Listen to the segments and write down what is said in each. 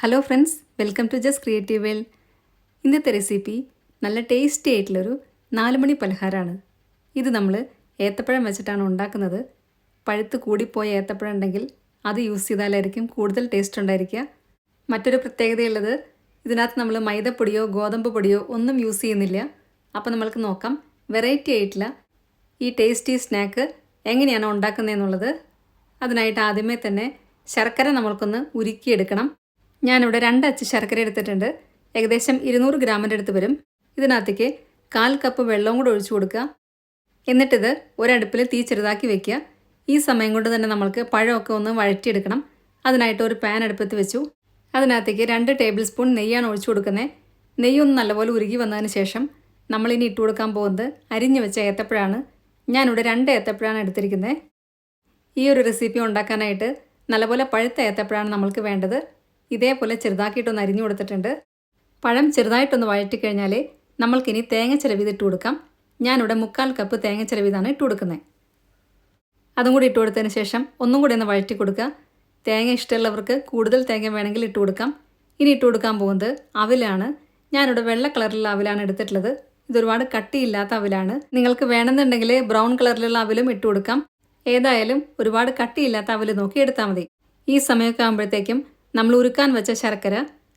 Hello friends, welcome to Jas creative world. ഇന്നത്തെ recipe നല്ല tasty ആയിട്ടുള്ളൊരു 4 മണി പലഹാരമാണ്. ഇത് നമ്മൾ ഏത്തപ്പഴം വെച്ചിട്ടാണ് ഉണ്ടാക്കുന്നത്. പഴുത്ത് കൂടിപ്പോയ ഏത്തപ്പഴം ഉണ്ടെങ്കിൽ അത് യൂസ് ചെയ്താലായിരിക്കും കൂടുതൽ ടേസ്റ്റ് ഉണ്ടായിരിക്കുക. മറ്റൊരു പ്രത്യേകതയുള്ളത്, ഇതിനകത്ത് നമ്മൾ മൈദപ്പൊടിയോ ഗോതമ്പ് പൊടിയോ ഒന്നും യൂസ് ചെയ്യുന്നില്ല. അപ്പോൾ നമ്മൾക്ക് നോക്കാം വെറൈറ്റി ആയിട്ടുള്ള ഈ ടേസ്റ്റി സ്നാക്ക് എങ്ങനെയാണ് ഉണ്ടാക്കുന്നതെന്നുള്ളത്. അതിനായിട്ട് ആദ്യമേ തന്നെ ശർക്കര നമ്മൾക്കൊന്ന് ഉരുക്കിയെടുക്കണം. ഞാനിവിടെ 2 അച്ച് ശർക്കര എടുത്തിട്ടുണ്ട്. ഏകദേശം 200 ഗ്രാമിൻ്റെ അടുത്ത് വരും. ഇതിനകത്തേക്ക് 1/4 കപ്പ് വെള്ളവും കൂടെ ഒഴിച്ചു കൊടുക്കുക. എന്നിട്ടിത് ഒരടുപ്പിൽ തീ ചെറുതാക്കി വെക്കുക. ഈ സമയം കൊണ്ട് തന്നെ നമ്മൾക്ക് പഴമൊക്കെ ഒന്ന് വഴറ്റിയെടുക്കണം. അതിനായിട്ട് ഒരു പാൻ അടുപ്പത്ത് വെച്ചു. അതിനകത്തേക്ക് 2 ടേബിൾ സ്പൂൺ നെയ്യാണ് ഒഴിച്ചു കൊടുക്കുന്നത്. നെയ്യൊന്ന് നല്ലപോലെ ഉരുകി വന്നതിന് ശേഷം നമ്മളിനി ഇട്ട് കൊടുക്കാൻ പോകുന്നത് അരിഞ്ഞു വെച്ച ഏത്തപ്പഴമാണ്. ഞാനിവിടെ 2 ഏത്തപ്പഴമാണ് എടുത്തിരിക്കുന്നത്. ഈ ഒരു റെസിപ്പി ഉണ്ടാക്കാനായിട്ട് നല്ലപോലെ പഴുത്ത ഏത്തപ്പഴമാണ് നമ്മൾക്ക് വേണ്ടത്. ഇതേപോലെ ചെറുതാക്കിയിട്ടൊന്ന് അരിഞ്ഞു കൊടുത്തിട്ടുണ്ട്. പഴം ചെറുതായിട്ടൊന്ന് വഴറ്റിക്കഴിഞ്ഞാൽ നമ്മൾക്കിനി തേങ്ങ ചിരവിത് ഇട്ട് കൊടുക്കാം. ഞാനിവിടെ 1/4 കപ്പ് തേങ്ങ ചിരവിതാണ് ഇട്ട് കൊടുക്കുന്നത്. അതും കൂടി ഇട്ട് കൊടുത്തതിന് ശേഷം ഒന്നും കൂടി ഒന്ന് വഴറ്റി കൊടുക്കുക. തേങ്ങ ഇഷ്ടമുള്ളവർക്ക് കൂടുതൽ തേങ്ങ വേണമെങ്കിൽ ഇട്ട് കൊടുക്കാം. ഇനി ഇട്ട് കൊടുക്കാൻ പോകുന്നത് അവിലാണ്. ഞാനിവിടെ വെള്ള കളറിലുള്ള അവിലാണ് എടുത്തിട്ടുള്ളത്. ഇതൊരുപാട് കട്ടിയില്ലാത്ത അവിലാണ്. നിങ്ങൾക്ക് വേണമെന്നുണ്ടെങ്കിൽ ബ്രൗൺ കളറിലുള്ള അവിലും ഇട്ട് കൊടുക്കാം. ഏതായാലും ഒരുപാട് കട്ടിയില്ലാത്ത അവിൽ നോക്കി എടുത്താൽ മതി. ഈ സമയമൊക്കെ ആകുമ്പോഴത്തേക്കും നമ്മൾ ഉരുക്കാൻ വെച്ച ശർക്കര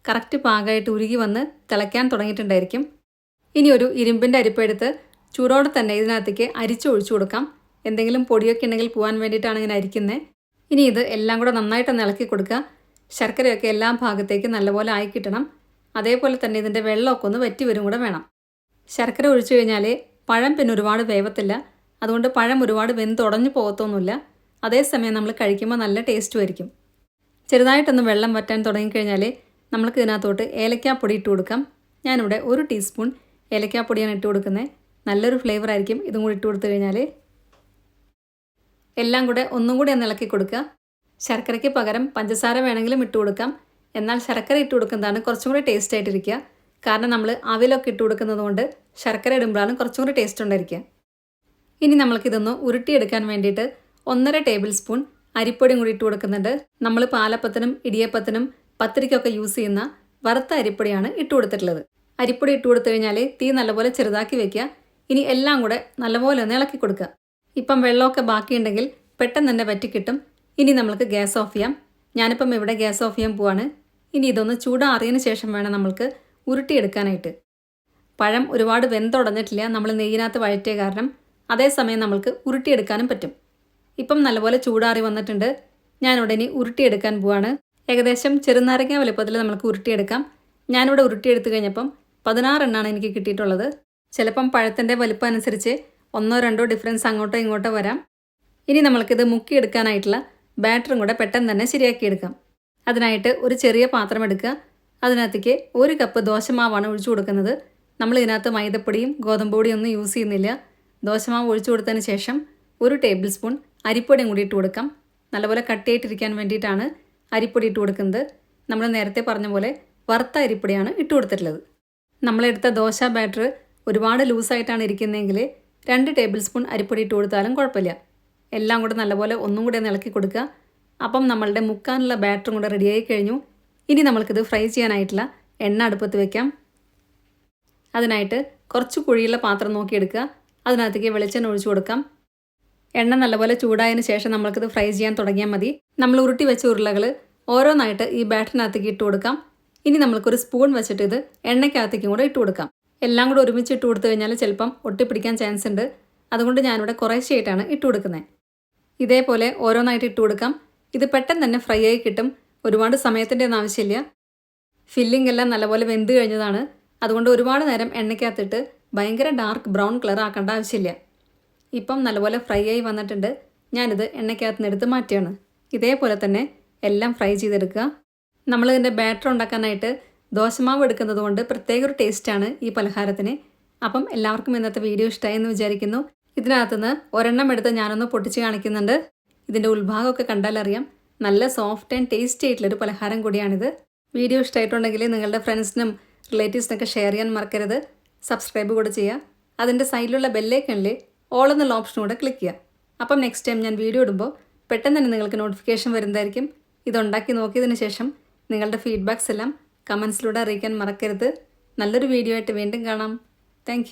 കറക്റ്റ് പാകമായിട്ട് ഉരുകി വന്ന് തിളയ്ക്കാൻ തുടങ്ങിയിട്ടുണ്ടായിരിക്കും. ഇനി ഒരു ഇരുമ്പിൻ്റെ അരിപ്പെടുത്ത് ചൂടോടെ തന്നെ ഇതിനകത്തേക്ക് അരിച്ചൊഴിച്ചു കൊടുക്കാം. എന്തെങ്കിലും പൊടിയൊക്കെ ഉണ്ടെങ്കിൽ പോകാൻ വേണ്ടിയിട്ടാണ് ഇങ്ങനെ അരിക്കുന്നത്. ഇനി ഇത് എല്ലാം കൂടെ നന്നായിട്ടൊന്ന് ഇളക്കി കൊടുക്കുക. ശർക്കരയൊക്കെ എല്ലാ ഭാഗത്തേക്ക് നല്ലപോലെ ആയി കിട്ടണം. അതേപോലെ തന്നെ ഇതിൻ്റെ വെള്ളമൊക്കെ ഒന്ന് വറ്റി വരും കൂടെ വേണം. ശർക്കര ഒഴിച്ചു കഴിഞ്ഞാൽ പഴം പിന്നെ ഒരുപാട് വേവത്തില്ല. അതുകൊണ്ട് പഴം ഒരുപാട് വെന്തുടഞ്ഞു പോകത്തൊന്നുമില്ല. അതേസമയം നമ്മൾ കഴിക്കുമ്പോൾ നല്ല ടേസ്റ്റും ആയിരിക്കും. ചെറുതായിട്ടൊന്ന് വെള്ളം വറ്റാൻ തുടങ്ങിക്കഴിഞ്ഞാൽ നമ്മൾക്ക് ഇതിനകത്തോട്ട് ഏലക്കാപ്പൊടി ഇട്ട് കൊടുക്കാം. ഞാനിവിടെ 1 ടീസ്പൂൺ ഏലക്കാപ്പൊടിയാണ് ഇട്ട് കൊടുക്കുന്നത്. നല്ലൊരു ഫ്ലേവർ ആയിരിക്കും ഇതും കൂടി ഇട്ട് കൊടുത്തു കഴിഞ്ഞാൽ. എല്ലാം കൂടെ ഒന്നും കൂടി ഒന്ന് ഇളക്കി കൊടുക്കുക. ശർക്കരയ്ക്ക് പകരം പഞ്ചസാര വേണമെങ്കിലും ഇട്ട് കൊടുക്കാം. എന്നാൽ ശർക്കര ഇട്ട് കൊടുക്കുന്നതാണ് കുറച്ചും കൂടി ടേസ്റ്റ് ആയിട്ടിരിക്കുക. കാരണം നമ്മൾ അവിലൊക്കെ ഇട്ട് കൊടുക്കുന്നത് കൊണ്ട് ശർക്കര ഇടുമ്പോഴാണ് കുറച്ചും കൂടി ടേസ്റ്റ് ഉണ്ടായിരിക്കുക. ഇനി നമ്മൾക്കിതൊന്ന് ഉരുട്ടിയെടുക്കാൻ വേണ്ടിയിട്ട് 1.5 ടേബിൾ സ്പൂൺ അരിപ്പൊടിയും കൂടി ഇട്ട് കൊടുക്കുന്നുണ്ട്. നമ്മൾ പാലപ്പത്തിനും ഇടിയപ്പത്തിനും പത്തിരിക്കൊക്കെ യൂസ് ചെയ്യുന്ന വറുത്ത അരിപ്പൊടിയാണ് ഇട്ട് കൊടുത്തിട്ടുള്ളത്. അരിപ്പൊടി ഇട്ട് കൊടുത്തു കഴിഞ്ഞാൽ തീ നല്ലപോലെ ചെറുതാക്കി വെക്കുക. ഇനി എല്ലാം കൂടെ നല്ലപോലെ ഒന്ന് ഇളക്കി കൊടുക്കുക. ഇപ്പം വെള്ളമൊക്കെ ബാക്കിയുണ്ടെങ്കിൽ പെട്ടെന്ന് തന്നെ വറ്റിക്കിട്ടും. ഇനി നമ്മൾക്ക് ഗ്യാസ് ഓഫ് ചെയ്യാം. ഞാനിപ്പം ഇവിടെ ഗ്യാസ് ഓഫ് ചെയ്യാൻ പോവാണ്. ഇനി ഇതൊന്ന് ചൂടാറിയതിന് ശേഷം വേണം നമ്മൾക്ക് ഉരുട്ടിയെടുക്കാനായിട്ട്. പഴം ഒരുപാട് വെന്തുടഞ്ഞിട്ടില്ല, നമ്മൾ നെയ്യിനകത്ത് വഴറ്റിയ കാരണം. അതേസമയം നമ്മൾക്ക് ഉരുട്ടിയെടുക്കാനും പറ്റും. ഇപ്പം നല്ലപോലെ ചൂടാറി വന്നിട്ടുണ്ട്. ഞാനിവിടെ ഇനി ഉരുട്ടിയെടുക്കാൻ പോവാണ്. ഏകദേശം ചെറുനാരങ്ങ വലുപ്പത്തിൽ നമുക്ക് ഉരുട്ടിയെടുക്കാം. ഞാനിവിടെ ഉരുട്ടിയെടുത്ത് കഴിഞ്ഞപ്പം 16 എണ്ണമാണ് എനിക്ക് കിട്ടിയിട്ടുള്ളത്. ചിലപ്പം പഴത്തിൻ്റെ വലുപ്പം അനുസരിച്ച് 1-2 ഡിഫറൻസ് അങ്ങോട്ടോ ഇങ്ങോട്ടോ വരാം. ഇനി നമ്മൾക്കിത് മുക്കിയെടുക്കാനായിട്ടുള്ള ബാറ്ററും കൂടെ പെട്ടെന്ന് തന്നെ ശരിയാക്കിയെടുക്കാം. അതിനായിട്ട് ഒരു ചെറിയ പാത്രം എടുക്കുക. അതിനകത്തേക്ക് 1 കപ്പ് ദോശമാവാണ് ഒഴിച്ചു കൊടുക്കുന്നത്. നമ്മൾ ഇതിനകത്ത് മൈദപ്പൊടിയും ഗോതമ്പ് പൊടിയും ഒന്നും യൂസ് ചെയ്യുന്നില്ല. ദോശമാവ് ഒഴിച്ചു കൊടുത്തതിന് ശേഷം 1 ടേബിൾ സ്പൂൺ അരിപ്പൊടിയും കൂടി ഇട്ട് കൊടുക്കാം. നല്ലപോലെ കട്ടിയായിട്ടിരിക്കാൻ വേണ്ടിയിട്ടാണ് അരിപ്പൊടി ഇട്ട് കൊടുക്കുന്നത്. നമ്മൾ നേരത്തെ പറഞ്ഞ പോലെ വറുത്ത അരിപ്പൊടിയാണ് ഇട്ട് കൊടുത്തിട്ടുള്ളത്. നമ്മളെടുത്ത ദോശ ബാറ്റർ ഒരുപാട് ലൂസായിട്ടാണ് ഇരിക്കുന്നതെങ്കിൽ 2 ടേബിൾ സ്പൂൺ അരിപ്പൊടി ഇട്ട് കൊടുത്താലും കുഴപ്പമില്ല. എല്ലാം കൂടെ നല്ലപോലെ ഒന്നും കൂടെ ഒന്ന് ഇളക്കി കൊടുക്കുക. അപ്പം നമ്മളുടെ മുക്കാനുള്ള ബാറ്ററും കൂടെ റെഡിയായി കഴിഞ്ഞു. ഇനി നമ്മൾക്കിത് ഫ്രൈ ചെയ്യാനായിട്ടുള്ള എണ്ണ അടുപ്പത്ത് വയ്ക്കാം. അതിനായിട്ട് കുറച്ച് കുഴിയുള്ള പാത്രം നോക്കിയെടുക്കുക. അതിനകത്തേക്ക് വെളിച്ചെണ്ണ ഒഴിച്ചു കൊടുക്കാം. എണ്ണ നല്ലപോലെ ചൂടായതിന് ശേഷം നമ്മൾക്കിത് ഫ്രൈ ചെയ്യാൻ തുടങ്ങിയാൽ മതി. നമ്മൾ ഉരുട്ടി വെച്ച ഉരുളകൾ ഓരോന്നായിട്ട് ഈ ബാറ്ററിനകത്തേക്ക് ഇട്ട് കൊടുക്കാം. ഇനി നമ്മൾക്കൊരു സ്പൂൺ വെച്ചിട്ട് ഇത് എണ്ണയ്ക്കകത്തേക്കും കൂടെ ഇട്ട് കൊടുക്കാം. എല്ലാം കൂടെ ഒരുമിച്ച് ഇട്ട് കൊടുത്തു കഴിഞ്ഞാൽ ചിലപ്പം ഒട്ടിപ്പിടിക്കാൻ ചാൻസ് ഉണ്ട്. അതുകൊണ്ട് ഞാനിവിടെ കുറേശ്ശെയായിട്ടാണ് ഇട്ട് കൊടുക്കുന്നത്. ഇതേപോലെ ഓരോന്നായിട്ട് ഇട്ട് കൊടുക്കാം. ഇത് പെട്ടെന്ന് തന്നെ ഫ്രൈ ആയി കിട്ടും. ഒരുപാട് സമയത്തിൻ്റെ ഒന്നും ആവശ്യമില്ല. ഫില്ലിംഗ് എല്ലാം നല്ലപോലെ വെന്ത് കഴിഞ്ഞതാണ്. അതുകൊണ്ട് ഒരുപാട് നേരം എണ്ണയ്ക്കകത്തിട്ട് ഭയങ്കര ഡാർക്ക് ബ്രൗൺ കളർ ആക്കേണ്ട ആവശ്യമില്ല. ഇപ്പം നല്ലപോലെ ഫ്രൈ ആയി വന്നിട്ടുണ്ട്. ഞാനിത് എണ്ണയ്ക്കകത്ത് നിന്ന് എടുത്ത് മാറ്റുകയാണ്. ഇതേപോലെ തന്നെ എല്ലാം ഫ്രൈ ചെയ്തെടുക്കുക. നമ്മളിതിൻ്റെ ബാറ്റർ ഉണ്ടാക്കാനായിട്ട് ദോശമാവ് എടുക്കുന്നത് കൊണ്ട് പ്രത്യേക ഒരു ടേസ്റ്റാണ് ഈ പലഹാരത്തിന്. അപ്പം എല്ലാവർക്കും ഇന്നത്തെ വീഡിയോ ഇഷ്ടമായി എന്ന് വിചാരിക്കുന്നു. ഇതിനകത്തുനിന്ന് ഒരെണ്ണം എടുത്ത് ഞാനൊന്ന് പൊട്ടിച്ച് കാണിക്കുന്നുണ്ട്. ഇതിൻ്റെ ഉൾഭാഗമൊക്കെ കണ്ടാലറിയാം. നല്ല സോഫ്റ്റ് ആൻഡ് ടേസ്റ്റി ആയിട്ടുള്ളൊരു പലഹാരം കൂടിയാണിത്. വീഡിയോ ഇഷ്ടമായിട്ടുണ്ടെങ്കിൽ നിങ്ങളുടെ ഫ്രണ്ട്സിനും റിലേറ്റീവ്സിനൊക്കെ ഷെയർ ചെയ്യാൻ മറക്കരുത്. സബ്സ്ക്രൈബ് കൂടെ ചെയ്യുക. അതിൻ്റെ സൈഡിലുള്ള ബെല്ലൈക്കണിൽ ഓൾ എന്നുള്ള ഓപ്ഷൻ കൂടെ ക്ലിക്ക് ചെയ്യുക. അപ്പം നെക്സ്റ്റ് ടൈം ഞാൻ വീഡിയോ ഇടുമ്പോൾ പെട്ടെന്ന് തന്നെ നിങ്ങൾക്ക് നോട്ടിഫിക്കേഷൻ വരുന്നതായിരിക്കും. ഇതുണ്ടാക്കി നോക്കിയതിന് ശേഷം നിങ്ങളുടെ ഫീഡ്ബാക്സ് എല്ലാം കമൻസിലൂടെ അറിയിക്കാൻ മറക്കരുത്. നല്ലൊരു വീഡിയോ ആയിട്ട് വീണ്ടും കാണാം. താങ്ക്